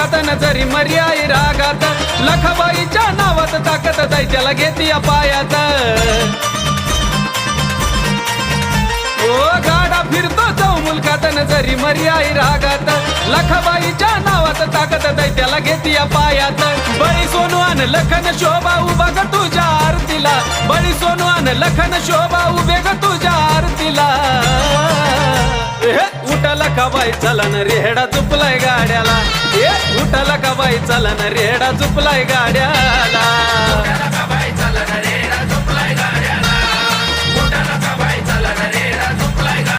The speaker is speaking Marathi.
मुलखात नजरी मर्याई रागात लखाबाईच्या नावात ताकद जाय त्याला घेती या पायात ओ गाडा फिरतो जाऊ मुलखात नजरी मर्याई रागात लखाबाईच्या नावात ताकद जाय त्याला घेती या पायात बळी सोनू आन लखन शोभा उभा ग तुझ्या आरतीला बळी सोनू आन लखन शोभा उभे ग तुझ्या आरतीला उठाला का बाई चलन रेडा चुपलाय गाड्याला उठाला का बाई चलन रेडा चुपलाय गाड्याला